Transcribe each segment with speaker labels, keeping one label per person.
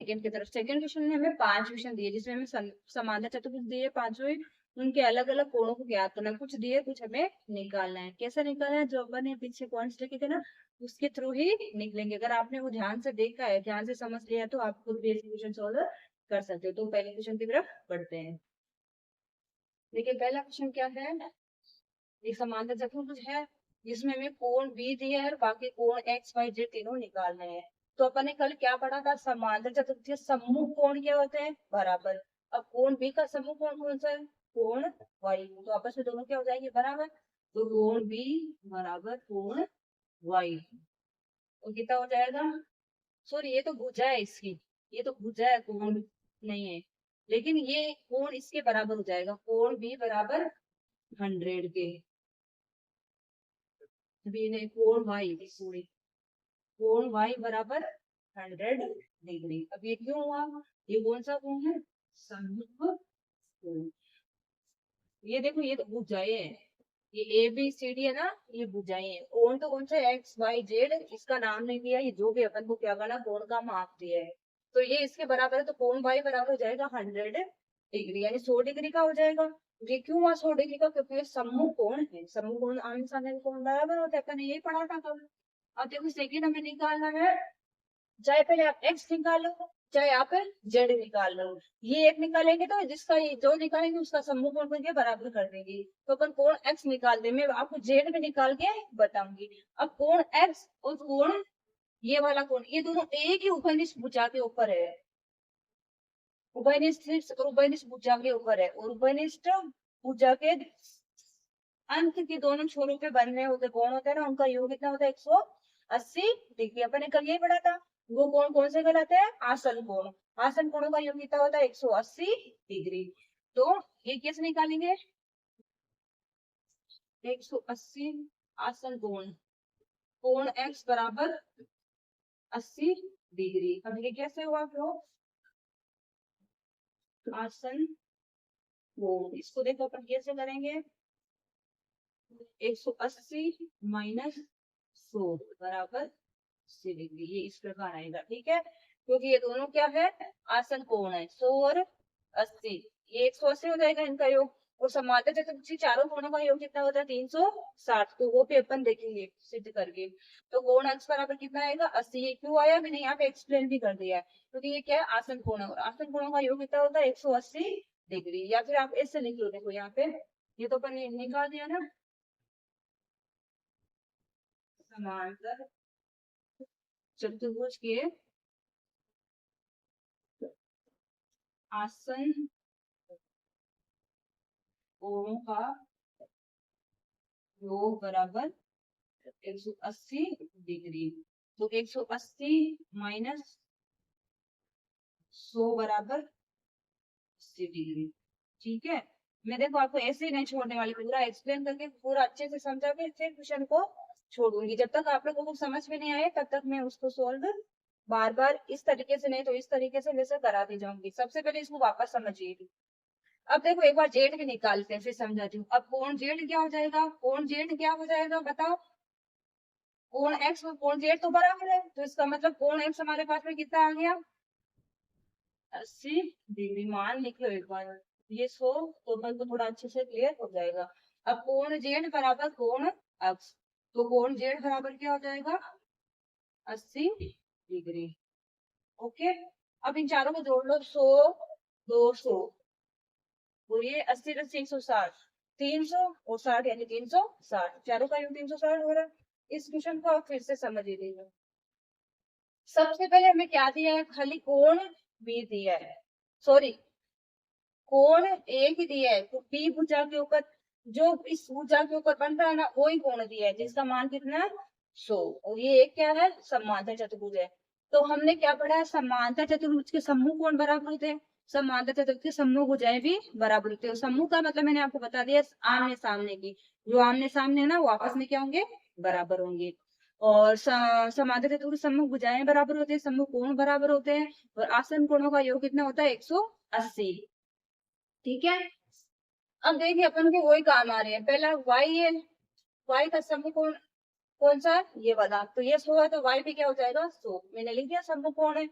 Speaker 1: Second की तरफ। Second question में हमें 5 क्वेश्चन दिए जिसमें हमें समांतर चतुर्भुज दिए, पांचों ही उनके अलग अलग कोणों को ज्ञात करना, कुछ दिए कुछ हमें निकालना है। कैसे निकालना है, जो अपन ने पीछे पॉइंट्स लिखे थे ना उसके थ्रू ही निकलेंगे। अगर आपने वो ध्यान से देखा है, ध्यान से समझ लिया है, तो आप खुद भी क्वेश्चन सॉल्व कर सकते हो। तो पहले क्वेश्चन की तरफ बढ़ते हैं। देखिए पहला क्वेश्चन क्या है, एक समांतर चतुर्भुज है जिसमें हमें कोण बी दिया है और बाकी कोण एक्स वाई जेड तीनों निकालने हैं। तो अपन ने कल क्या पढ़ा था, समांतर चतुर्भुज के सम्मुख कोण क्या होते हैं, बराबर। अब कोण बी का सम्मुख कोण कौन सा है, कोण वाई। तो आपस में दोनों क्या हो जाएंगे, बराबर। तो कोण बी बराबर कोण वाई, तो कितना हो जाएगा, सॉरी ये तो भुजा है इसकी, ये तो भुजा है, कोण नहीं है। लेकिन ये कोण इसके बराबर हो जाएगा, कोण बी बराबर 100 के। बी ने कोण वाई, सॉरी कोण वाई बराबर 100 डिग्री। अब ये क्यों हुआ, ये कौन सा कोण है, सम्मुख कोण। ये देखो ये तो भुजाएं है, ये ए बी सी डी है ना, ये भुजाएं है। कोण तो कौन सा एक्स वाई जेड, इसका नाम नहीं दिया, ये जो भी अपन को क्या करना, कोण का माप दिया है। तो ये इसके बराबर है, तो कोण वाई बराबर हो जाएगा 100 डिग्री, यानी 100 डिग्री का हो जाएगा। ये क्यों हुआ 100 डिग्री का, क्योंकि ये सम्मुख कोण है। सम्मुख कोण आमने सामने के कोण बराबर होता है, अपन ने यही पढ़ा था कल। अब देखो सेकंड हमें निकालना है, चाहे पहले आप एक्स निकालो चाहे आप जेड निकाल लो। ये एक निकालेंगे तो जिसका ये जो निकालेंगे उसका सम्मुख कोण करके बराबर कर देंगे। तो अपन कोण एक्स निकाल दे, मैं आपको जेड में निकाल के बताऊंगी। अब कोण एक्स और कोण ये वाला कोण, ये दोनों एक ही उभयनिष्ठ भुजा के ऊपर है। उभयनिष्ठ और उभयनिष्ठ भुजा के ऊपर है, और उभयनिष्ठ भुजा के अंत के दोनों छोरों पे बनने होते कोण होते हैं ना, उनका योग कितना होता है, 180 डिग्री। अपन ने कल यही पढ़ा था। वो कोण कौन से कहलाते हैं, आसन कोण। आसन कोणों का योग कितना होता है, 180 डिग्री। तो ये कैसे निकालेंगे, 180 आसन कोण, कोण एक्स बराबर 80 डिग्री। अब ये कैसे हुआ ब्रो, आसन कोण, इसको देखो अपन कैसे करेंगे, 180 माइनस 100 बराबर 80 डिग्री, ये इस प्रकार आएगा, ठीक है। क्योंकि ये दोनों क्या है, आसन कोण है, 100 और 80, ये 180 हो जाएगा इनका योग। और समांतर चतुर्भुज चारों कोणों का योग कितना होता है, 360। तो वो भी अपन देखेंगे सिद्ध करके। तो कोण एक्स बराबर कितना आएगा, 80। ये क्यों आया मैंने यहाँ पे एक्सप्लेन भी कर दिया है, क्योंकि ये क्या है, आसन कोण है, और आसन कोणों का योग कितना होता है, 180 डिग्री। या फिर आप ऐसे लिख लो, देखो यहाँ पे ये तो अपन ने निकाल दिया ना, समांतर चतुर्भुज के आसन कोणों का योग बराबर 180 डिग्री। तो 180 माइनस 100 बराबर 80 डिग्री, ठीक है। मैं देखो आपको ऐसे ही नहीं छोड़ने वाली, पूरा एक्सप्लेन करके पूरा अच्छे से समझा के फिर क्वेश्चन को छोड़ूंगी। जब तक आप लोगों को समझ में नहीं आए तब तक मैं उसको सोल्व बार बार इस तरीके से नहीं तो इस तरीके से वैसे कराती जाऊंगी। सबसे पहले इसको वापस समझिए। अब देखो एक बार जेड भी निकालते हैं फिर समझाती हूँ। अब कोण जेड क्या हो जाएगा, कोण जेड क्या हो जाएगा बताओ, कोण एक्स और कोण जेड तो बराबर है, तो इसका मतलब कोण एक्स हमारे पास में कितना आ गया, 80 डिग्री। मान लिख लो एक बार, ये 100 तो अपन को थोड़ा अच्छे से क्लियर हो जाएगा। अब कोण जेड बराबर कोण एक्स, तो कोण जेड बराबर क्या हो जाएगा, 80 डिग्री। ओके, अब इन चारों को जोड़ लो, 100 200 और ये 80 + 160 300 और 60 यानी 360, चारों का योग 360 हो रहा है। इस क्वेश्चन को आप फिर से समझ लीजिए। सबसे पहले हमें क्या दिया है, खाली कोण बी दिया है, सॉरी कोण ए ही दिया है। तो बी भुजा के ऊपर जो इस भुजा के ऊपर बन रहा है ना, वही कोण दिया है जिसका मान कितना है, 100। और ये एक क्या है, समांतर चतुर्भुज है। तो हमने क्या पढ़ा है, समांतर चतुर्भुज के सम्मुख कोण बराबर होते हैं, समांतर चतुर्भुज के सम्मुख भुजाएं भी बराबर होते हैं। सम्मुख का मतलब मैंने आपको बता दिया, आमने सामने की, जो आमने सामने है ना वो आपस में क्या होंगे, बराबर होंगे। और समांतर चतुर्भुज सम्मुख भुजाएं बराबर होते हैं, सम्मुख कोण बराबर होते हैं, और आसन कोणों का योग कितना होता है, 180, ठीक है। अब देखिए अपन के वही काम आ रहे हैं। पहला वाई है, वाई का सम्मुख कोण कौन सा है, ये वाला। तो ये 100 है तो वाई भी क्या हो जाएगा, 100। मैंने लिख दिया सम्मुख कोण है।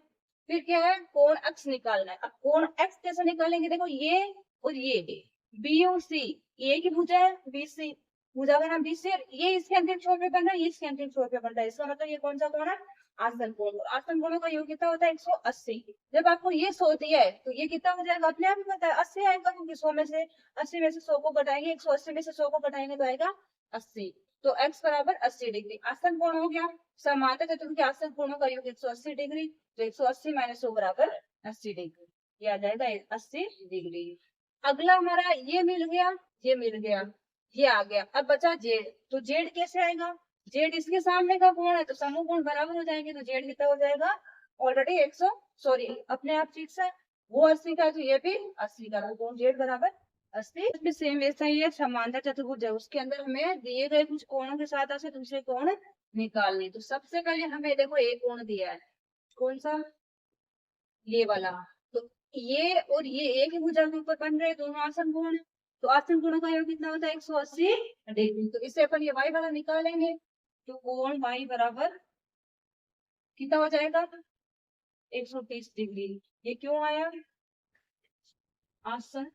Speaker 1: फिर क्या है, कोण x निकालना है। अब कोण x कैसे निकालेंगे, देखो ये और ये बी और सी, ए की भुजा है बी सी, भुजा का नाम बी सी, ये इसके अंतिम छोर पे बन रहा है, ये इसके अंतिम छोर पे बन रहा है, इसका मतलब ये कौन सा कोण है, आसन कोण। और आसन कोणों का योग कितना होता है 180। जब आपको ये 100 दिया है तो ये कितना हो जाएगा, अपने आप ही पता है 80 आएगा, क्योंकि 100 में से 80 में से 100 को घटाएंगे, 180 में से 100 को घटाएंगे तो आएगा 80। तो x बराबर 80 डिग्री आसन कोण हो गया। समांतर चतुर्भुज के आसन कोणों का योग 180 डिग्री, तो 180 माइनस 100 बराबर 80 डिग्री, ये आ जाएगा 80 डिग्री। अगला हमारा ये मिल गया, ये मिल गया, ये आ गया। अब बचा जेड, तो जेड कैसे आएगा, जेड इसके सामने का कोण है तो समूह कोण बराबर हो जाएंगे, तो जेड कितना हो जाएगा, ऑलरेडी 100 सॉरी अपने आप ठीक से वो 80 का, तो ये भी 80 का, तो कोण जेड बराबर 80। इसमें सेम वैसा ही है, समांतर चतुर्भुज है, उसके अंदर हमें दिए गए कुछ कोणों के साथ ऐसे दूसरे कोण निकालने। तो सबसे पहले हमें देखो एक कोण दिया है, कौन सा, ये वाला। तो ये और ये एक ही भुजा के ऊपर बन रहे हैं, दोनों आसन कोण है, तो आसन कोणों का योग कितना होता है 180 डिग्री। तो इससे अपन ये y वाला निकालेंगे, तो कोण y बराबर कितना हो जाएगा 130 डिग्री। ये क्यों आया, आसन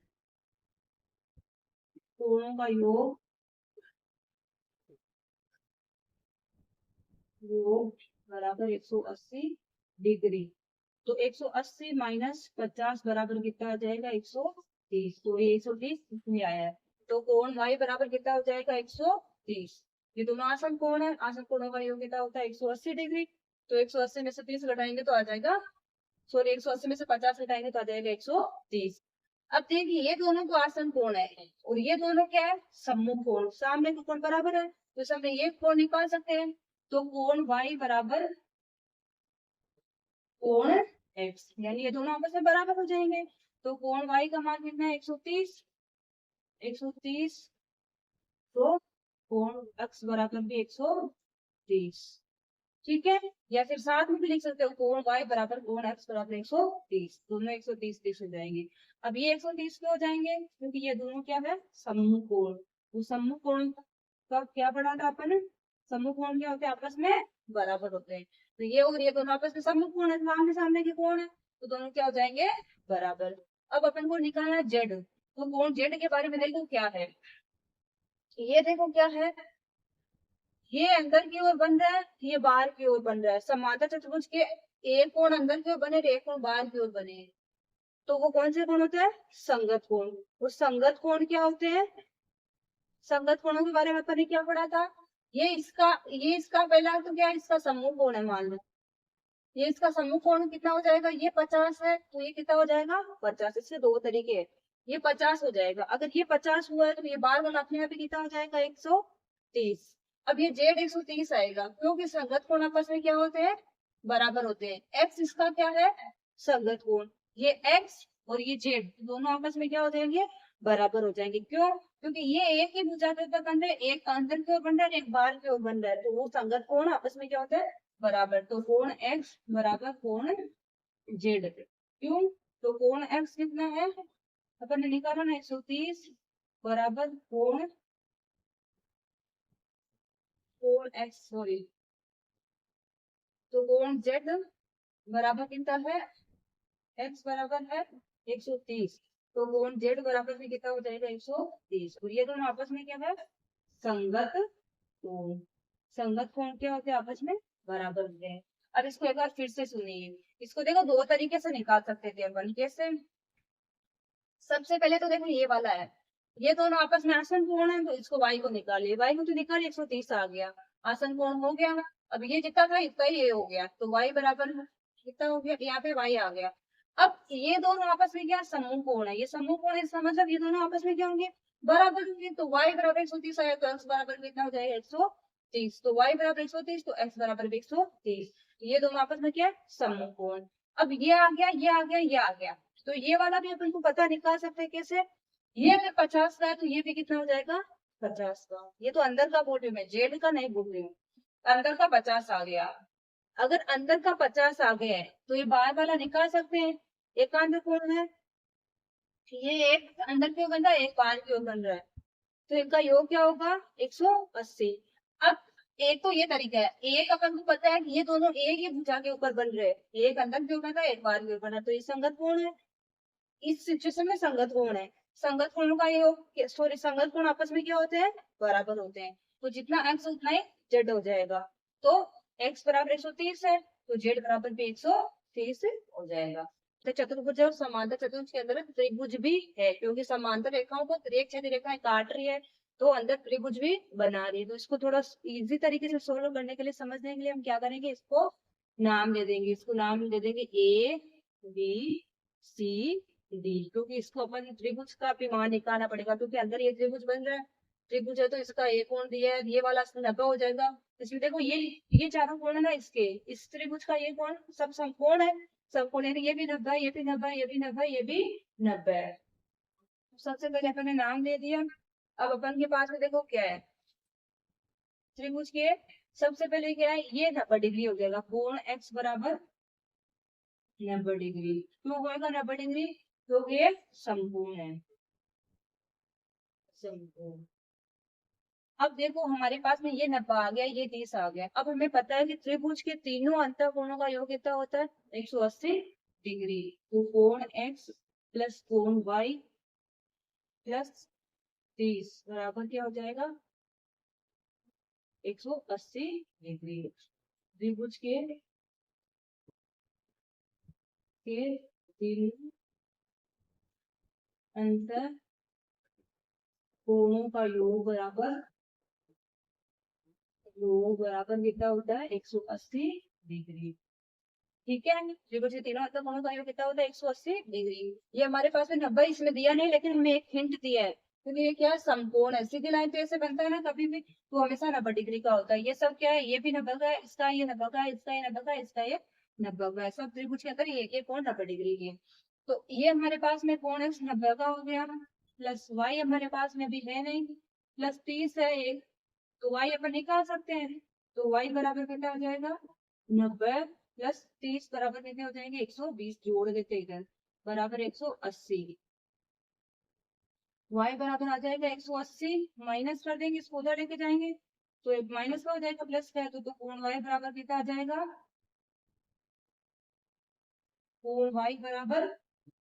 Speaker 1: कोणों का योग बराबर 180 डिग्री। तो 180 माइनस 50 बराबर कितना आ जाएगा 130, तो ये 130 इसमें आया है। तो कोण y बराबर कितना हो जाएगा 130। ये दोनों आसन कोण है, आसन कोणों का योग कितना होता है 180 डिग्री। तो 180 में से 30 घटाएंगे तो आ जाएगा, सॉरी 180 में से 50 घटाएंगे तो आ जाएगा 130। अब देखिए ये दोनों तो आसन कोण है और ये दोनों क्या है, सम्मुख कोण, सामने का कोण बराबर है, तो इसमें ये कोण निकाल सकते हैं। तो कोण y बराबर कोण x, यानी ये दोनों आपस में बराबर हो जाएंगे। तो कोण y का मान कितना है 130, 130, तो कोण x बराबर भी 130, ठीक है। या फिर साथ में भी लिख सकते हो कोण y बराबर कोण x बराबर 130, दोनों 130 30 हो जाएंगे। अब ये 130 क्यों हो जाएंगे, क्योंकि ये दोनों क्या है सम्मुख कोण। वो सम्मुख कोण का क्या पढ़ा था अपन, सम्मुख कोण क्या होते हैं, आपस में बराबर होते हैं। तो ये और ये दोनों आपस में सम्मुख कोण है, सामने सामने के कोण है, तो दोनों क्या हो जाएंगे बराबर। अब अपन को निकालना है जेड, तो कोण जेड के बारे में देखो क्या है, ये देखो क्या है, ये अंदर की ओर बन रहा है, ये बाहर की ओर बन रहा है। समांतर चतुर्भुज के एक कोण अंदर की ओर बने, एक कोण बाहर की ओर बने, तो वो कौन से कोण होते हैं, संगत कोण। और संगत कोण क्या होते हैं, संगत कोणों के बारे में अपन ने क्या पढ़ा था, ये इसका पहला तो क्या है, इसका सम्मुख कोण है, मान लो ये इसका सम्मुख कोण कितना हो जाएगा, ये 50 है, तो ये कितना हो जाएगा 50। इसके दो तरीके हैं, ये 50 हो जाएगा, अगर ये 50 हुआ है तो ये बार बार अपने आप ही कितना हो जाएगा 130। अब ये जेड 130 आएगा, क्योंकि संगत कोण आपस में क्या होते हैं, बराबर होते हैं। एक्स इसका क्या है, संगत कोण, ये एक्स और ये जेड दोनों आपस में क्या हो जाएंगे, बराबर हो जाएंगे। क्यों, क्योंकि ये एक ही भुजा के ऊपर बन रहे हैं, एक अंदर की ओर बन रहा है, एक बाहर की ओर बन रहा है, तो वो संगत कोण आपस में क्या होता है, बराबर। तो कोण x बराबर कोण z, क्यों, तो कोण x कितना है, अपन ने निकाला ना 130 बराबर कोण कोण x सॉरी, तो कोण z बराबर कितना है, x बराबर है 130, तो कोण z बराबर में कितना हो जाएगा 130। और ये दोनों आपस में क्या है, संगत कोण। संगत कोण क्या होते हैं, आपस में बराबर होते हैं। अब इसको एक बार फिर से सुनिए, इसको देखो दो तरीके से निकाल सकते थे अपन, कैसे, सबसे पहले तो देखो ये वाला है, ये दोनों आपस में आसन कोण है, तो इसको y को निकालिए, y को तो निकालिए 130 आ गया, आसन कोण हो गया। अब ये जितना था इतना ही ये हो गया, तो y बराबर कितना हो गया, यहाँ पे y आ गया। अब ये दोनों आपस में क्या समूह कोण है, ये समूह कोण है, इसका मतलब ये दोनों आपस में क्या होंगे, बराबर होंगे। तो y बराबर 130 आया, तो x बराबर कितना हो जाएगा 130, तो y बराबर 130, तो x बराबर भी 130, ये दोनों आपस में क्या है समूह कोण। अब ये आ गया, ये आ गया, ये आ गया, तो ये वाला भी अपन को पता निकाल सकते हैं कैसे, ये अगर 50 का है तो ये भी कितना हो जाएगा 50 का। ये तो अंदर का बोल रही हूँ मैं, जेड का नहीं बोल रही हूँ। अंदर का 50 आ गया, अगर अंदर का 50 आ गया है तो ये बाहर वाला निकाल सकते हैं। एक अंदर कौन है, ये एक अंदर की ओर बन रहा है, एक बाहर की ओर बन रहा है, तो इनका योग क्या होगा 180। अब एक तो ये तरीका है, एक अपन को पता है कि ये दोनों एक ही भुजा के ऊपर बन रहे हैं, एक अंदर भी बना एक बाहर भी बना, तो ये संगत कोण है। इस सिचुएशन में संगत कोण है। संगत कोणों का योग, सॉरी, संगत कोण आपस में क्या होते हैं, बराबर होते हैं। तो जितना एक्स उतना ही जेड हो जाएगा। तो एक्स बराबर 130 है, तो जेड बराबर भी 130 हो जाएगा। तो चतुर्भुज और समांतर चतुर्भुज के अंदर त्रिभुज भी है, क्योंकि समांतर रेखाओं को त्रिक छेदी रेखाएं काट रही है, तो अंदर त्रिभुज भी बना रही है। तो इसको थोड़ा इजी तरीके से सोल्व करने के लिए, समझने के लिए हम क्या करेंगे, इसको नाम दे देंगे। इसको नाम दे देंगे ए बी सी डी, क्योंकि इसको अपन त्रिभुज का भी मान निकालना पड़ेगा, क्योंकि अंदर ये त्रिभुज बन रहा है। त्रिभुज है तो इसका एक कोण दिया है, ये वाला 90 हो जाएगा। इसमें देखो ये चारों कोण है ना, इसके इस त्रिभुज का ये कोण सब समकोण है। समकोण यानी ये भी 90 है, ये भी 90 है, ये भी 90 है, ये भी 90 है। सबसे पहले अपन ने नाम दे दिया। अब अपन के पास में देखो क्या है, त्रिभुज के सबसे पहले क्या है, ये 90 डिग्री हो जाएगा। कोण एक्स बराबर 90 डिग्री। क्यों होगा 90 डिग्री, क्योंकि ये समकोण है, समकोण। अब देखो हमारे पास में ये 90 आ गया, ये 30 आ गया। अब हमें पता है कि त्रिभुज के तीनों अंतःकोणों का योग कितना होता है, 180 डिग्री। तो कोण x प्लस कोण y प्लस 30 बराबर क्या हो जाएगा, 180 डिग्री। त्रिभुज के तीनों अंतःकोणों का योग बराबर कितना होता है, 180 डिग्री। ठीक है, त्रिभुज के तीनों अंतःकोणों का योग कितना होता है, 180 डिग्री। ये हमारे पास में 90 इसमें दिया नहीं, लेकिन हमें एक हिंट दिया है, क्योंकि ये क्या है, समकोण है। सीधी लाइन पे ऐसे बनता है ना कभी भी, तो हमेशा 90 डिग्री का होता है। ये सब क्या है, ये भी 90 का है, इसका ये 90 का है, इसका ये 90 का है, इसका ये 90 का है। सब त्रिभुज के अंदर ये कोण 90 डिग्री की है। तो ये हमारे पास में कोण एक्स 90 का हो गया, प्लस वाई हमारे पास में भी है नहीं, प्लस 30 है एक, तो y अपन निकाल सकते हैं। तो y बराबर कितना हो जाएगा, 90 प्लस 30 बराबर कितने हो जाएंगे, 120। जोड़ देते इधर, बराबर 180। y बराबर आ जाएगा 180, माइनस कर देंगे, इसको उधर लेके जाएंगे, तो एक माइनस का हो जाएगा, प्लस का है, तो कोण y बराबर कितना आ जाएगा, कोण y बराबर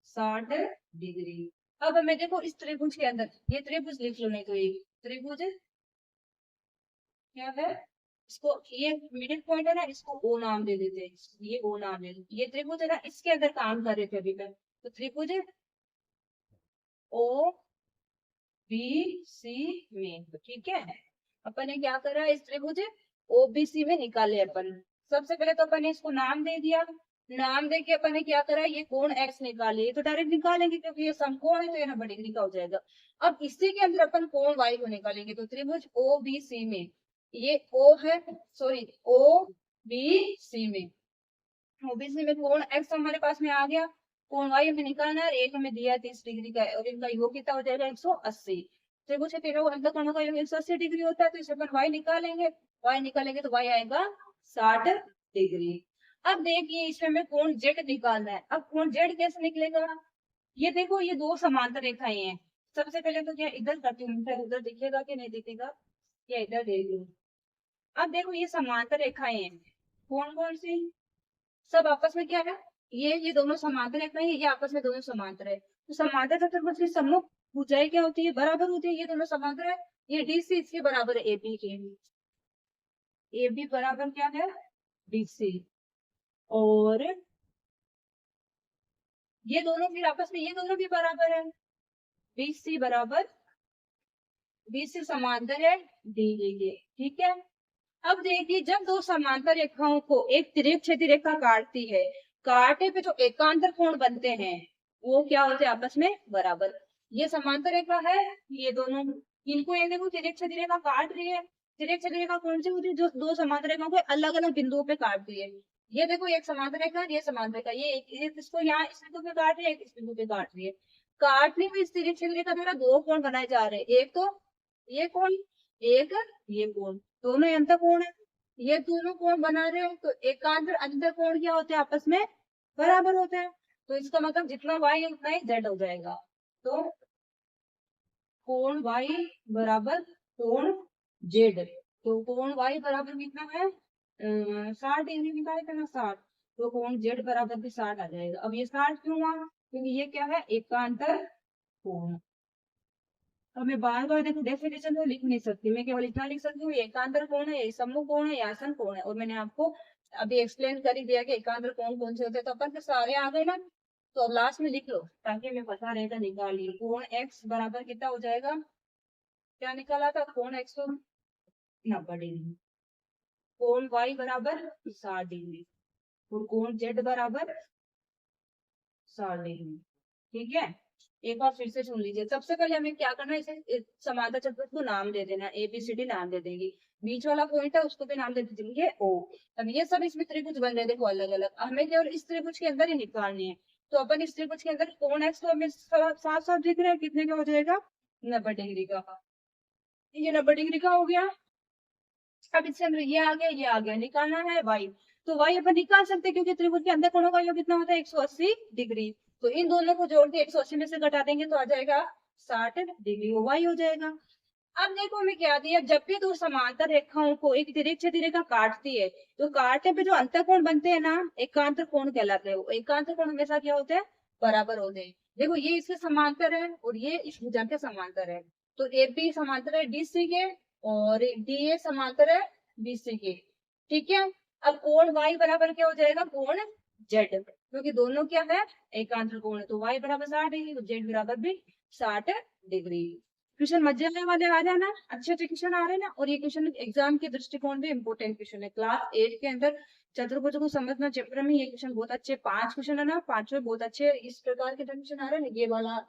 Speaker 1: 60 डिग्री। अब हमें देखो इस त्रिभुज के अंदर, ये त्रिभुज लिख लो, नहीं तो ये त्रिभुज क्या है, इसको ये मिडिल पॉइंट है ना, इसको ओ नाम दे देते हैं, ये ओ नाम दे देते। ये त्रिभुज है ना, इसके अंदर काम कर रहे थे अभी तक, तो त्रिभुज ओ बी सी में, ठीक है। अपन ने क्या करा, इस त्रिभुज ओबीसी में निकाले अपन। सबसे पहले तो अपन ने इसको नाम दे दिया, नाम दे के अपन ने क्या करा, ये कोण एक्स निकाले, ये तो डायरेक्ट निकालेंगे क्योंकि ये समकोण है, तो ये 90 डिग्री का हो जाएगा। अब इसी के अंदर अपन कोण वाई को निकालेंगे, तो त्रिभुज ओ बी सी में, ये ओ है, सॉरी ओ बी सी में, ओबीसी में कोण एक्स हमारे पास में आ गया, कोण वाई हमें निकालना है, एक हमें दिया है 30 डिग्री का, और इनका योग कितना हो जाएगा, 180। त्रिभुज के तीनों अंतःकोणों का योग 180 डिग्री होता है, तो इसे अपन वाई निकालेंगे। वाई निकालेंगे तो वाई आएगा 60 डिग्री। अब देखिए इसमें हमें कोण जेड निकालना है। अब कोण जेड कैसे निकलेगा, ये देखो ये दो समांतर रेखाएं हैं। सबसे पहले तो क्या इधर करती हूँ, फिर उधर दिखेगा कि नहीं दिखेगा, या इधर देख लूं। अब देखो ये समांतर रेखाएं हैं, कौन कौन सी, सब आपस में क्या है, ये दोनों समांतर रेखाएं हैं, ये आपस में दोनों समांतर है। तो समांतर चतुर्भुज की सम्मुख भुजाएं क्या होती है, बराबर होती है। ये दोनों समांतर है, ये डी सी इसके बराबर है, एबी के, ए बी बराबर क्या है, डी सी। और ये दोनों फिर आपस में, ये दोनों भी बराबर है, बी सी बराबर, बी सी समांतर है डी के, ठीक है। अब देखिए जब दो समांतर रेखाओं को एक तिरछेदी रेखा काटती है, काटे पे जो एकांतर कोण बनते हैं वो क्या होते हैं, आपस में बराबर। ये समांतर रेखा है, ये दोनों, इनको ये देखो तिरछेदी रेखा काट रही है। तिरछेदी रेखा कौन सी होती है, जो दो समांतर रेखाओं को अलग अलग बिंदुओं पे काटती है। ये देखो एक समांतर रेखा, ये समांतर रेखा, ये इसको यहाँ इस बिंदु पे काट रही है, इस बिंदु पे काट रही है। काटने में इस तिरछेदी रेखा द्वारा दो कोण बनाए जा रहे हैं, एक तो ये कोण, एक ये कोण, दोनों अंतःकोण है। ये दोनों कोण बना रहे हैं, तो एकांतर अंतःकोण क्या होते हैं, आपस में बराबर होते हैं। तो इसका मतलब जितना y है उतना ही z हो जाएगा। तो कोण y बराबर कोण z, तो कोण y बराबर कितना है 60 डिग्री निकाले थे ना 60, तो कोण z बराबर भी 60 आ जाएगा। अब ये 60 क्यों हुआ, क्योंकि ये क्या है एकांतर कोण। अब मैं बार बार देखो डेफिनेशन तो लिख नहीं सकती, मैं केवल इतना लिख सकती हूँ ये एकांतर कोण है, ये सम्मुख कोण है, ये आसन कोण है। और मैंने आपको अभी एक्सप्लेन कर ही दिया कि एकांतर कोण कौन से होते हैं, तो अपन के सारे आ गए ना। तो अब लास्ट में लिख लो ताकि हमें पता रहेगा निकालिए। कोण x बराबर कितना हो जाएगा, क्या निकाला था, कोण 190 डिग्री। कोण y बराबर 60 डिग्री और कोण z बराबर 60 डिग्री। ठीक है, एक बार फिर से सुन लीजिए। सबसे पहले हमें क्या करना है, इसे समांतर चतुर्भुज को नाम दे देना, ABCD नाम दे देंगे। बीच वाला पॉइंट है उसको भी नाम दे देंगे O। अब ये सब इसमें त्रिभुज बन रहे हैं देखो अलग अलग, हमें केवल इस त्रिभुज के अंदर ही निकालने हैं। तो अपन इस त्रिभुज के अंदर कोण x तो हमें साफ साफ दिख रहा है कितने का हो जाएगा, 90 डिग्री का। ये 90 डिग्री का हो गया। अब इससे हम ये आ गया, निकालना है y। तो y अपन निकाल सकते हैं क्योंकि त्रिभुज के अंदर कोणों का योग कितना होता है 180 डिग्री। तो इन दोनों को जोड़ के 180 में से घटा देंगे तो आ जाएगा 60 डिग्री, वो y हो जाएगा। अब देखो हमें क्या दिया, जब भी दो समांतर रेखाओं को एक तिरछे छेदी रेखा काटती है तो काटने पे जो अंतःकोण बनते हैं ना एकांतर कोण कहलाते हैं। वो एकांतर कोण हमेशा क्या होते हैं, बराबर होते हैं। देखो ये इसके समांतर है और ये इस भुजंग के समांतर है। तो ए बी समांतर है DC के और DA समांतर है BC के। ठीक है, अब कोण y बराबर क्या हो जाएगा, कोण z, क्योंकि दोनों क्या है एकांतर कोण है। तो y बराबर 60 डिग्री तो z बराबर भी 60 डिग्री। क्वेश्चन मजे में वाले आ रहे हैं ना, अच्छे अच्छे क्वेश्चन आ रहे हैं ना। और ये क्वेश्चन एग्जाम के दृष्टिकोण में इंपोर्टेंट क्वेश्चन है। क्लास 8 के अंदर चतुर्भुज को समझना चैप्टर में ये क्वेश्चन बहुत अच्छे, 5 क्वेश्चन है ना, पांचों बहुत अच्छे इस प्रकार के क्वेश्चन आ रहे हैं।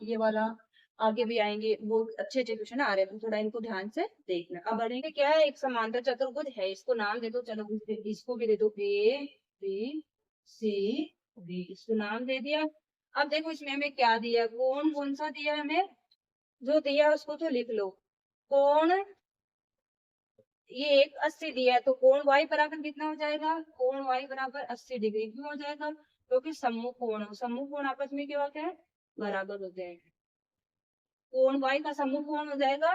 Speaker 1: ये वाला आगे भी आएंगे, वो अच्छे अच्छे क्वेश्चन आ रहे हैं, तो थोड़ा इनको ध्यान से देखना। अब बढ़ेंगे, क्या है एक समांतर चतुर्भुज है, इसको नाम दे दो, चलो इसको भी दे दो ABCD, इसको नाम दे दिया। अब देखो इसमें हमें क्या दिया, कोण कौन सा दिया है हमें, जो दिया उसको तो लिख लो। कोण ये एक 80 दिया है, तो कोण y बराबर कितना हो जाएगा, कोण y बराबर 80 डिग्री क्यों हो जाएगा, क्योंकि सम्मुख कोण हो, सम्मुख कोण आपस में क्या होते हैं, बराबर होते हैं। कोण y का सम्मुख कोण हो जाएगा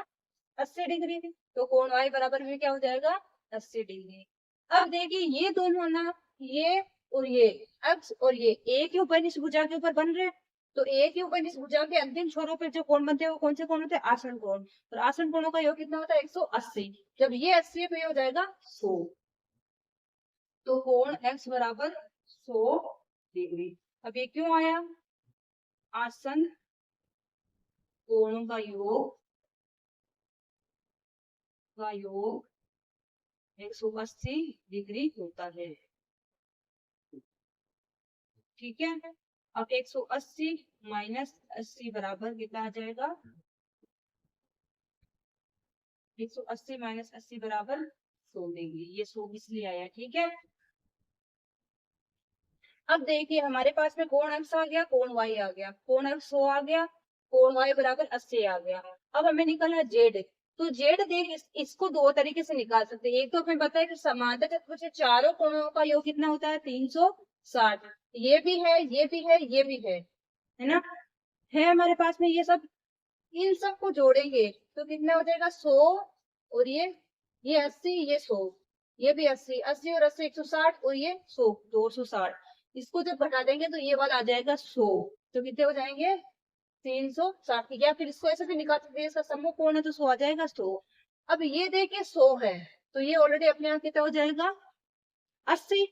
Speaker 1: 80 डिग्री, तो कोण y बराबर में क्या हो जाएगा 80 डिग्री। अब देखिए ये दोनों ना, ये और ये x और ये एक ही उपनिष भुजा के ऊपर बन रहे हैं। तो एक ही उपनिष भुजा के अंतिम छोरों पे जो कोण बनते हैं वो कौन से कोण होते हैं, आसन कोण। और आसन कोणों का योग कितना होता है 180। जब ये 80 है तो ये हो जाएगा 100। तो कोण x बराबर 100 डिग्री। अब ये क्यों आया, आसन कोणों का योग 180 डिग्री होता है। ठीक है, अब 180 माइनस 80 बराबर कितना आ जाएगा, 180 माइनस 80 बराबर 100 डिग्री। ये 100 इसलिए आया। ठीक है, अब देखिए हमारे पास में कोण x आ गया, कोण y आ गया, कोण x 100 आ गया, कोण y बराबर 80 आ गया। अब हमें निकालना z। तो z देख इसको दो तरीके से निकाल सकते हैं। एक तो हमें पता है कि समांतर चतुर्भुज के चारों कोणों का योग कितना होता है 360। ये भी है, ये भी है, ये भी है ना, है हमारे पास में ये सब। इन सबको जोड़ेंगे तो कितना हो जाएगा 100 और ये 80, ये 100, ये भी 80, 80 और 80 160 और ये 100 260। इसको जब घटा देंगे तो ये वाला आ जाएगा 100। तो कितने हो जाएंगे 360। या फिर इसको ऐसे भी निकाल सकते हैं, इसका सम्मुख कोण है तो 100 आ जाएगा 100। अब ये देखिए 100 है तो ये ऑलरेडी अपने आप कितना हो जाएगा 80,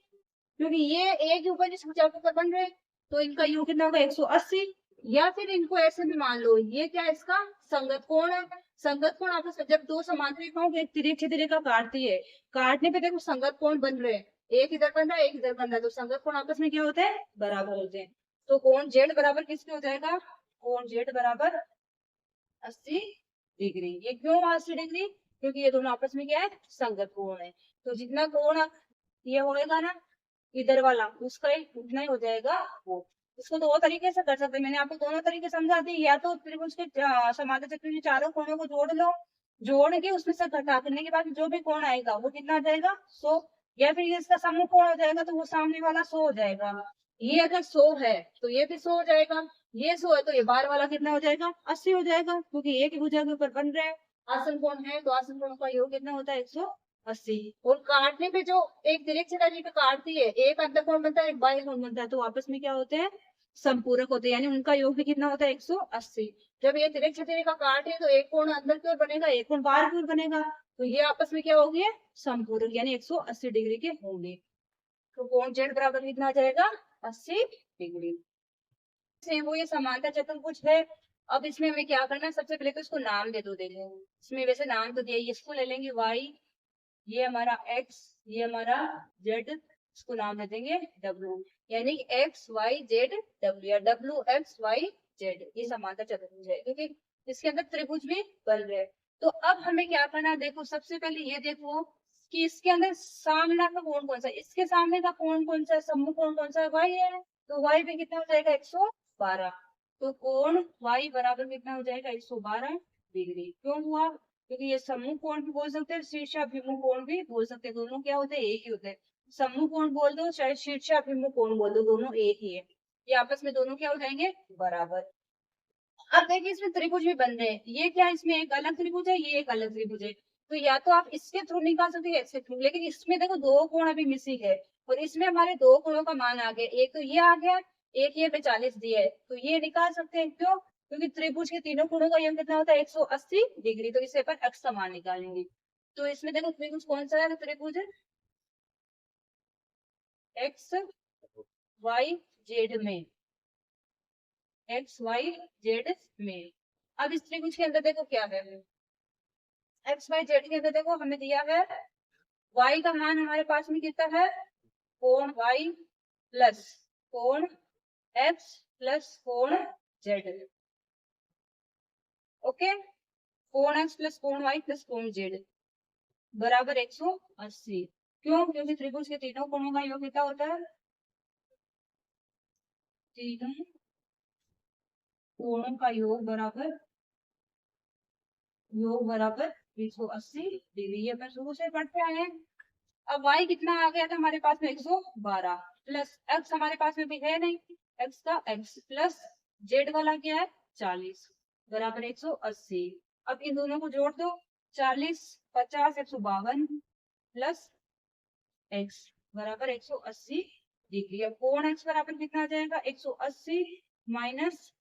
Speaker 1: क्योंकि ये एक ऊपर जिस भुजा के ऊपर बन रहे हैं, तो इनका योग कितना होगा 180। या फिर इनको ऐसे भी मान लो, ये क्या है इसका संगत कोण है। संगत कोण आपस में जब दो समांतर रेखाओं को एक तिरछे रेखा काटती है, काटने पे देखो संगत कोण बन रहे हैं, एक इधर बन रहा है एक इधर बन रहा है, तो संगत कोण आपस में क्या होते हैं, बराबर होते हैं। तो कोण जेड बराबर किसके हो जाएगा, कोण जेड बराबर 80 डिग्री। ये क्यों 80 डिग्री, क्योंकि ये दोनों आपस में क्या है संगत कोण है। तो जितना कोण ये होएगा ना इधर वाला, उसका एक उतना ही हो जाएगा वो। इसको दो तरीके से कर सकते हैं, मैंने आपको दोनों तरीके समझा दी। या तो त्रिभुज के समांतर चक्र के चारों कोणों को जोड़ लो, जोड़ के उसमें से घटा करने के बाद जो भी कोण आएगा वो कितना आ जाएगा 100। या फिर ये इसका सम्मुख कोण हो जाएगा तो वो सामने वाला 100 हो जाएगा। ये अगर 100 है तो ये भी 100 हो जाएगा, ये 100 है तो ये बार वाला कितना हो जाएगा 80 हो जाएगा, क्योंकि एक ही भुजा के ऊपर बन रहे हैं। आसन कोण है तो आसन कोण का योग कितना होता है 180 80। और काटने पे जो एक डायरेक्ट रेखा जी पे काटती है, एक अंतर कोण बनता है, एक बाह्य कोण बनता है, तो आपस में क्या होते हैं, संपूरक होते हैं, यानी उनका योग भी कितना होता है, 180। जब ये डायरेक्ट रेखा काटे तो एक कोण अंदर की ओर बनेगा, एक कोण बाहर की ओर बनेगा, तो ये आपस में क्या होगी, संपूरक, यानी 180 डिग्री के होंगे। तो कोण जेड बराबर कितना आ जाएगा, 80 डिग्री से। वो ये समांतर चतुर्भुज है। अब इसमें हमें क्या करना है, सबसे पहले तो इसको नाम दे दो, देंगे इसमें वैसे नाम तो दिया, इसको ले लेंगे y, ये हमारा x, ये हमारा z, इसको नाम दे देंगे w, यानी x y z w, या w x y z, ये समांतर चतुर्भुज है, क्योंकि इसके अंदर त्रिभुज भी बन रहे हैं। तो अब हमें क्या करना है, देखो सबसे पहले ये देखो कि इसके अंदर सामने का कोण कौन सा है, इसके सामने का कोण कौन सा है, सम्मुख कोण कौन सा है, y है, तो y पे कितना हो जाएगा, 112। तो कोण y बराबर कितना हो जाएगा, 112 डिग्री। क्यों हुआ, क्योंकि ये सम्मुख कोण भी बोल सकते हैं, शीर्षाभिमुख कोण भी बोल सकते हैं, दोनों क्या होते हैं, एक ही होते हैं। सम्मुख कोण बोल दो चाहे शीर्षाभिमुख कोण बोल दो, दोनों एक ही है, ये आपस में दोनों क्या हो जाएंगे, बराबर। अब देखिए इसमें त्रिभुज भी बन रहे हैं, ये क्या है, इसमें एक अलग त्रिभुज है, ये एक अलग त्रिभुज है, तो या तो आप इसके थ्रू निकाल सकते हैं, इसके थ्रू, लेकिन इसमें देखो दो कोण अभी मिसिंग है, और इसमें हमारे दो कोणों का मान आ गया, एक तो ये आ गया, एक ये पे 40 दिया है, तो ये निकाल सकते हैं, क्यों, क्योंकि त्रिभुज के तीनों कोणों का योग कितना होता है, 180 डिग्री, तो इसे अपन x का मान निकालेंगे। तो इसमें देखो त्रिभुज कौन सा है, तो त्रिभुज एक्स वाई जेड में, एक्स वाई जेड में। अब इस त्रिभुज के अंदर देखो क्या है, एक्स वाई जेड के अंदर देखो हमें दिया है, y का मान हमारे पास में कितना है, कोण y प्लस कोण x प्लस कोण z, ओके, कोण x प्लस कोण y प्लस कोण z बराबर 180। क्यों, क्योंकि त्रिभुज के तीनों कोणों का योग कितना होता है, तीनों कोणों का योग बराबर 180 डिग्री, ये अपन शुरू से पढ़ते आए हैं। अब y कितना आ गया था हमारे पास में, 112 प्लस x हमारे पास में भी है नहीं, x का x प्लस z वाला क्या है, 40 बराबर 180। अब इन दोनों को जोड़ दो, 40 50 152 प्लस x बराबर 180 डिग्री। अब कोण x बराबर कितना आ जाएगा, 180 माइनस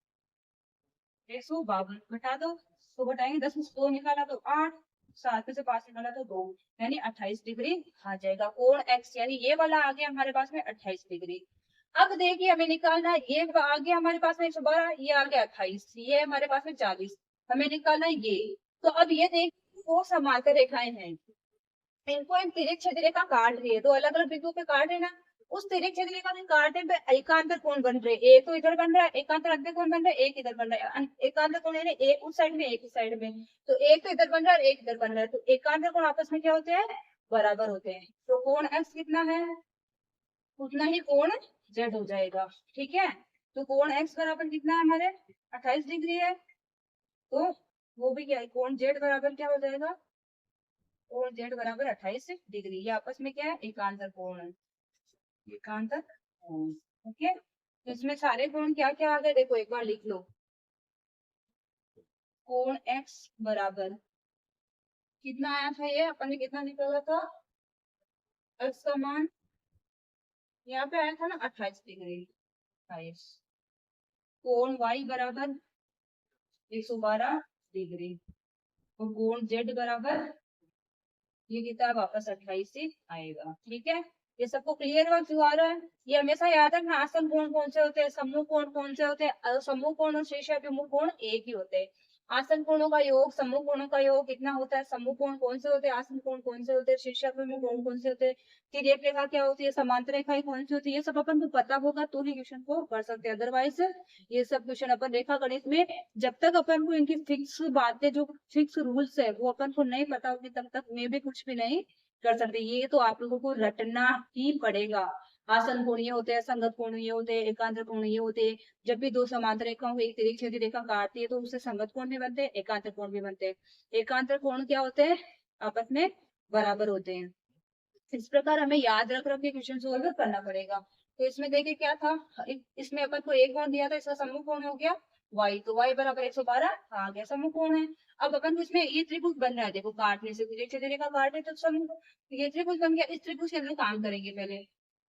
Speaker 1: 152 घटा दो, तो घटाएंगे 10 में से 2 निकाला तो 8, 7 में से 5 निकाला तो 2, यानी 28 डिग्री आ जाएगा कोण x, यानी ये वाला आ गया हमारे पास में 28 डिग्री। अब देखिए हमें निकालना है, ये आ गया हमारे पास में 112, ये आ गया 28, ये हमारे पास में 40, हमें निकालना है ये। तो अब ये देखिए वो समांतर रेखाएं हैं, इनको एक तिरक छेद रेखा काट रही है, तो अलग अलग बिंदुओं पे काट रहे ना, उस तिरक छेद रेखा के काटने पे एकांतर कोण बन रहे, एक तो इधर बन रहा है, एकांतर अंतर कोण बन रहा है, एक इधर बन रहा है, एकांतर कोण यानी एक उस साइड में एक इस साइड में, तो एक तो इधर बन रहा है और एक इधर बन रहा है, तो एकांतर कोण आपस में क्या होते हैं, बराबर होते हैं। तो कोण x कितना है, उतना ही कोण z हो जाएगा, ठीक है। तो कोण x बराबर कितना है हमारे, 28 डिग्री है, तो वो भी क्या है, कोण z बराबर क्या हो जाएगा, कोण z बराबर 28 डिग्री, ये आपस में क्या है, एकांतर कोण है, एकांतर कोण, ओके। तो इसमें सारे कोण क्या क्या आ गए, देखो एक बार लिख लो, कोण x बराबर कितना आया था, ये अपन ने कितना निकाला था, x का मान यहाँ पे आया था ना 28 डिग्री, 28। कोण y बराबर 112 डिग्री, और कोण z बराबर ये किताब वापस 28 ही आएगा, ठीक है। ये सबको क्लियर हुआ, क्यों आ रहा है, ये हमेशा याद रखना, आसन कोण कौन से होते हैं, सम्मुख कोण कौन से होते हैं, सम्मुख कोण और शीर्षाभिमुख कोण एक ही होते हैं। आसन कोणों का योग, सम्मुख कोणों का योग कितना होता है, सम्मुख कोण कौन से होते हैं, आसन कोण कौन से होते हैं, शीर्षाभिमुख कोण कौन से होते हैं, तिर्यक रेखा क्या होती है, समांतर रेखाएं कौन सी होती है, ये सब अपन को पता होगा तो ही क्वेश्चन को कर सकते हैं, अदरवाइज ये सब क्वेश्चन अपन रेखा गणित में जब तक अपन को इनकी फिक्स बातें, जो फिक्स रूल्स है वो अपन को नहीं पता होगी, तब तक मैं भी कुछ भी नहीं कर सकते। ये तो आप लोगों को रटना ही पड़ेगा। आसन कोण ये होते हैं, संगत कोण ये होते हैं, एकांतर कोण ये होते हैं। जब भी दो समांतर रेखाओं को एक तिरछी छेदी रेखा काटती है तो उससे संगत कोण भी बनते हैं, एकांतर कोण भी बनते हैं। एकांतर कोण क्या होते हैं, आपस में बराबर होते हैं। इस प्रकार हमें याद रख रख के क्वेश्चन सोल्व करना पड़ेगा। तो इसमें देखिए क्या था, इसमें अपन को एक कोण दिया था, इसका सम्मुख कोण हो गया y, तो y बराबर 112 आ गया, समकोण है। अब अपन इसमें ये त्रिभुज बन रहा है, देखो काटने से एक से का काट है तो समूह, ये त्रिभुज बन गया। इस त्रिभुज के अंदर काम करेंगे पहले।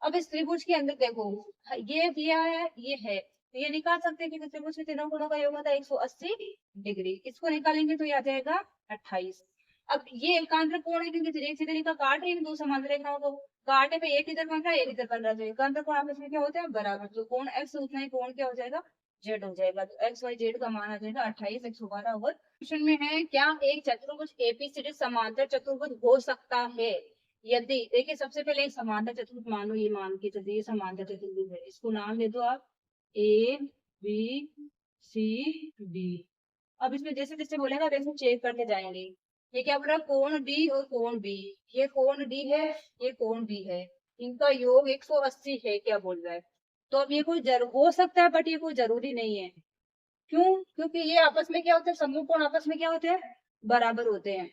Speaker 1: अब इस त्रिभुज के अंदर देखो, ये दिया है, ये है, तो ये निकाल सकते हैं कि त्रिभुज के तीनों कोणों का योग होता है 180 डिग्री। इसको निकालेंगे तो ये आ जाएगा 28। अब ये एकांतर कोण है क्योंकि एक सीधे रेखा काट रही है दो समांतर रेखाओं को, काटने पे एक इधर बन रहा है एक इधर बन रहा है, एकांतर कोण आपस में क्या होता है बराबर, तो कोण एक्स उतना ही कोण क्या हो जाएगा जेड हो जाएगा। तो एक्स वाई जेड का मान आ जाएगा 28 112। और क्वेश्चन में है क्या एक चतुर्भुज एबीसीडी समांतर चतुर्भुज हो सकता है यदि, देखिए सबसे पहले एक समांतर चतुर्भुज मानो, ये मान के चलिए ये समांतर चतुर्भुज है, इसको नाम दे दो आप ए बी सी डी। अब इसमें जैसे जैसे बोलेगा वैसे चेक करते जाएंगे। ये क्या बोल रहा है कोण डी और कोण बी, ये कोण डी है ये कोण बी है, इनका योग 180 है क्या बोल रहा है। तो अब ये कोई हो सकता है बट ये कोई जरूरी नहीं है। क्यों? क्योंकि ये आपस में क्या होते हैं, समूह कोण आपस में क्या होते हैं बराबर होते हैं,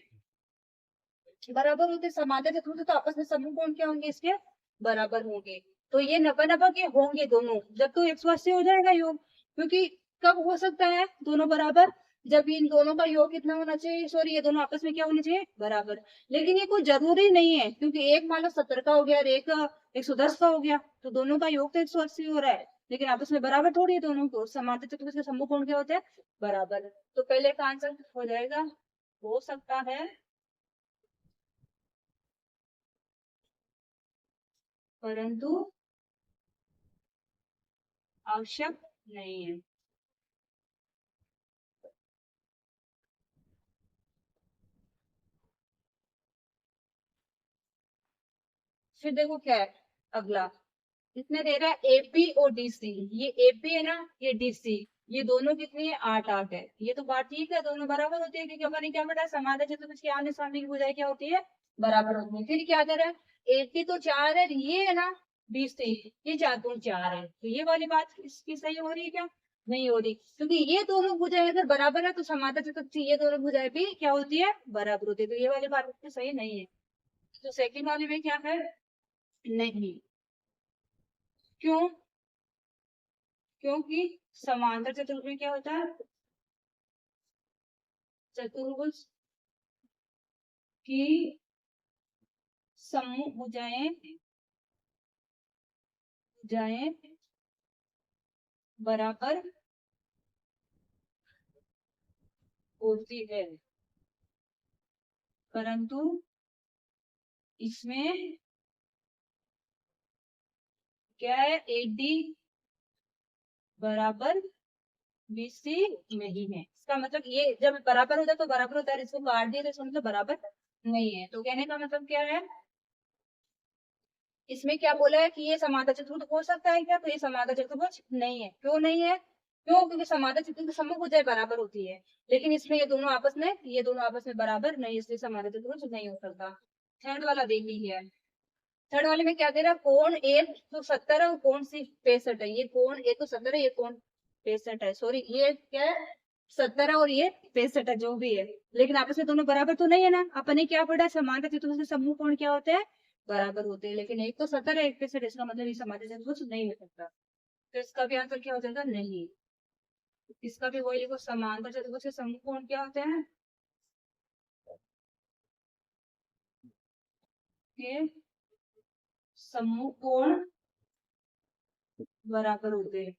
Speaker 1: बराबर होते हैं। समांतर चतुर्भुज तो आपस में समूह कोण क्या होंगे इसके बराबर होंगे। तो ये 90-90 के होंगे दोनों जब तो 180 हो जाएगा योग। क्योंकि कब हो सकता है दोनों बराबर, जब इन दोनों का योग कितना होना चाहिए, सॉरी ये दोनों आपस में क्या होने चाहिए बराबर। लेकिन ये कोई जरूरी नहीं है क्योंकि एक मान लो 70 का हो गया और एक 110 का हो गया, तो दोनों का योग तो 180 हो रहा है लेकिन आपस में बराबर थोड़ी है दोनों को। समांतर चतुर्भुज के समूह कोण क्या होते हैं बराबर। तो पहले का आंसर हो जाएगा हो सकता है परंतु आवश्यक नहीं है। फिर देखो क्या है अगला, इसमें दे रहा है एपी और डीसी, ये एपी है ना ये डीसी, ये दोनों कितनी है 8-8 है। ये तो बात ठीक है दोनों बराबर होती है क्योंकि अपन क्या पता है समांतर चतुर्भुज की आमने सामने की भुजाएं क्या होती है बराबर होती है। फिर क्या दे रहा है एपी तो 4 है, ये है ना डीसी ये 4-4 है, तो ये वाली बात इसकी सही हो रही है क्या नहीं हो रही, क्योंकि ये दोनों भुजाएं अगर बराबर है तो समांतर चतुर्भुज की ये दोनों भुजाएं भी क्या होती है बराबर होती है, तो ये वाली बात सही नहीं है। तो सेकंड वाले में क्या है नहीं। क्यों? क्योंकि समांतर चतुर्भुज में क्या होता है चतुर्भुज की समूह भुजाएं भुजाएं बराबर होती है, परंतु इसमें क्या है एडी बराबर बीसी नहीं है। इसका मतलब ये जब बराबर होता है तो बराबर होता है, इसको काट दिया तो इसका मतलब बराबर नहीं है। तो कहने का मतलब क्या है, इसमें क्या बोला है कि ये समांतर चतुर्भुज हो सकता है क्या, तो ये समांतर चतुर्भुज नहीं है। क्यों नहीं है? क्यों? क्योंकि समांतर चतुर्भुज समूह भुजाएं बराबर होती है लेकिन इसमें ये दोनों आपस में बराबर नहीं, इसलिए समांतर चतुर्भुज नहीं हो सकता। थर्ड वाला देख लीजिए, थर्ड वाले में क्या दे रहा है कोण ए तो 70 है और कोण सी 65 है, ये कोण ए तो 70 है ये कोण 65 है, सॉरी ये क्या है 70 है और ये 65 है जो भी है, लेकिन आपस में दोनों बराबर तो नहीं है ना। अपने क्या पढ़ा है समांतर चतुर्भुज के समूह कोण क्या होते हैं बराबर होते हैं, लेकिन एक तो 70 है एक 65, इसका मतलब ये समांतर चतुर्भुज नहीं हो सकता। तो इसका भी आंसर क्या हो जाएगा नहीं। इसका भी वही लिखो समांतर चतुर्भुज के समूह कोण क्या होते हैं के समूह कोण बराबर होते हैं।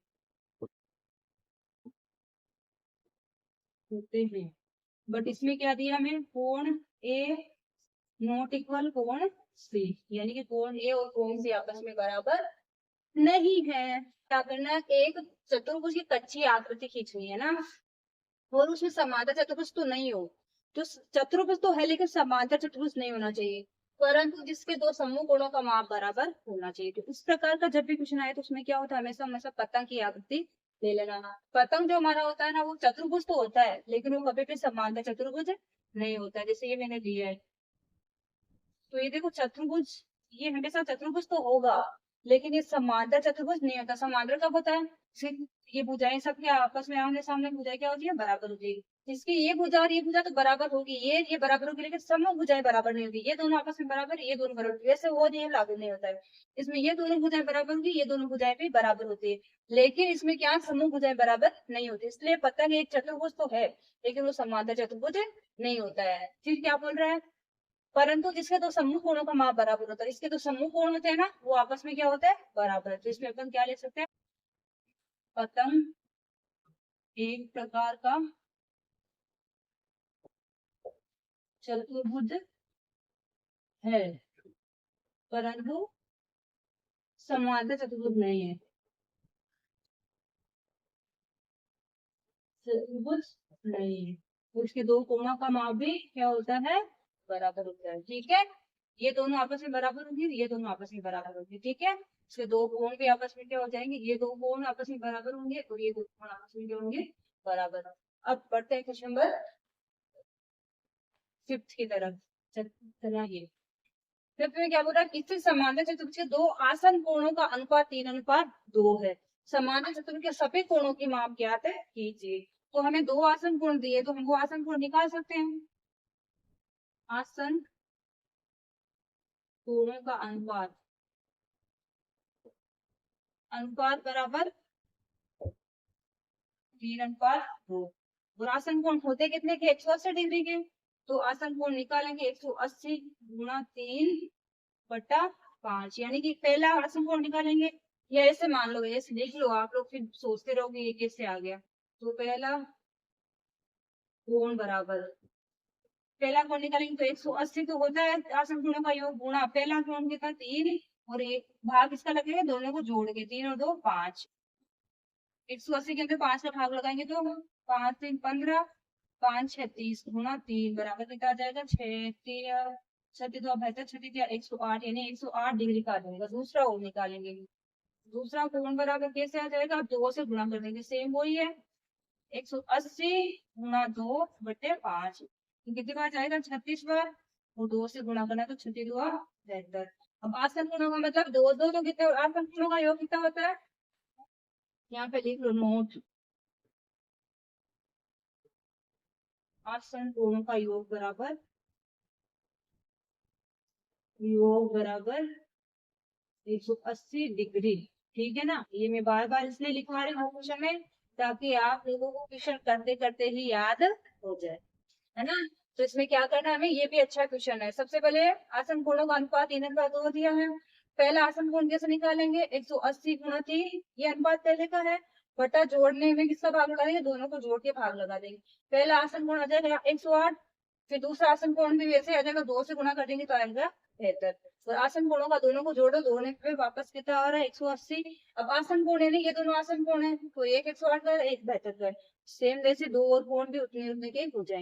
Speaker 1: बट इसमें क्या दिया हमें कोण ए नॉट इक्वल कोण सी, यानी कि कोण ए और कोण सी आपस में बराबर नहीं है। क्या करना है एक चतुर्भुज की कच्ची आकृति खींचनी है ना, और उसमें समांतर चतुर्भुज तो नहीं हो, तो चतुर्भुज तो है लेकिन समांतर चतुर्भुज नहीं होना चाहिए, परंतु जिसके दो समूह कोणों का माप बराबर होना चाहिए। तो इस प्रकार का जब भी क्वेश्चन आए तो उसमें क्या होता है हमेशा हमेशा पतंग की आकृति ले लेना। पतंग जो हमारा होता है ना वो चतुर्भुज तो होता है लेकिन वो कभी भी समांतर चतुर्भुज नहीं होता है, जैसे ये मैंने दिया है। तो ये देखो चतुर्भुज ये हमेशा चतुर्भुज तो होगा लेकिन ये समांतर चतुर्भुज नहीं होता। समांतर कब होता है सिर्फ ये भुजाएं सबके आपस में आमने सामने भुजाएं क्या होती है, बराबर हो जाएगी। इसकी ये भुजा और ये भुजा तो बराबर होगी, ये बराबर होगी, लेकिन समूह भुजाएं बराबर नहीं होगी। ये दोनों आपस में बराबर, ये दोनों बराबर, वैसे वो नियम लागू नहीं होता है। इसमें ये दोनों भुजाएं बराबर होगी, ये दोनों भुजाएं भी बराबर होती है, लेकिन इसमें क्या समूह भुजाएं बराबर नहीं होती। इसलिए पतंग एक चतुर्भुज तो है, लेकिन वो समांतर चतुर्भुज नहीं होता है। फिर क्या बोल रहा है, परंतु जिसके दो समूह कोणों का माप बराबर होता है, इसके दो समूह कोण होते हैं ना, वो आपस में क्या होता है, बराबर। तो इसमें अपन क्या ले सकते हैं, पतंग एक प्रकार का चतुर्भुज है, परंतु समांतर चतुर्भुज नहीं है। चतुर्भुज नहीं है, उसके दो कोणों का माप भी क्या होता है, बराबर होता है। ठीक है, ये दोनों आपस में बराबर होंगे, ये दोनों आपस में बराबर होंगे। ठीक है, इसके दो कोण भी आपस में क्या हो जाएंगे, ये दो कोण आपस में बराबर होंगे और ये दो कोण आपस में क्या होंगे, बराबर। अब बढ़ते हैं क्वेश्चन नंबर 5 की तरफ। चलिए, फिफ्थ में क्या बोल रहा है, किसी समांतर चतुर्भुज के दो आसन कोणों का अनुपात 3:2 है। समांतर चतुर्भुज के सभी कोणों की माप ज्ञात है कीजिए। तो हमें दो आसन कोण दिए, तो हम वो आसन कोण निकाल सकते हैं। आसन कोणों का अनुपात, अनुपात बराबर 3:2। और आसन कोण होते कितने के, 180 डिग्री के। तो आसन कोण निकालेंगे 180 गुणा 3/5, यानी कि पहला आसन कोण निकालेंगे, या ऐसे मान लो, ऐसे लिख लो, आप लोग फिर सोचते रहोगे ये कैसे आ गया। तो पहला कोण बराबर, पहला कोण निकालेंगे तो 180 तो होता है आसन कोणों का योग, गुणा पहला कोण कितना 3 और एक भाग इसका लगेगा, दोनों को जोड़ के 3 और 2 5। 180 के अंदर 5 का भाग लगाएंगे तो 5 3 15, 5 36 गुणा 3 बराबर कितना आ जाएगा, 36 36 2 बेहतर 36 108, यानी 108 डिग्री का आ जाएगा। दूसरा और निकालेंगे, दूसरा कोण बराबर कैसे आ जाएगा, आप 2 से गुणा कर देंगे, सेम वही है, 180 गुणा 2/5, कितनी बार जाएगा, 36 बार, और 2 से गुणा करना तो 36 2 72। अब आसन कोणों का मतलब 2 2 तो कितने, आसन कोणों का योग कितना होता है, यहाँ पे लिख लो नोट, आसन कोणों का योग बराबर 180 डिग्री। ठीक है ना, ये मैं बार बार इसलिए लिखवा रही हूँ क्वेश्चन में, ताकि आप लोगों को क्वेश्चन करते करते ही याद हो जाए, है ना। तो इसमें क्या करना है हमें, ये भी अच्छा क्वेश्चन है। सबसे पहले आसन कोणों का अनुपात 3:2 दिया है, पहला आसन कोण कैसे निकालेंगे, 180 गुणा 3, ये अनुपात पहले का है, बटा जोड़ने में किसका भाग लगा देंगे, दोनों को जोड़ के भाग लगा देंगे। पहला आसन कोण आ जाएगा 108, फिर दूसरा आसन कोण भी वैसे आ जाएगा, 2 से गुणा कर देंगे तो आएगा 73। और आसन कोणों का दोनों को जोड़ो, दोनों पे वापस कितना आ रहा है, 180। अब आसन कोण है ना, ये दोनों आसन कोण है, तो एक 108 का एक 72 का, सेम वैसे दो और कोण भी उतने उतने के हो जाएंगे।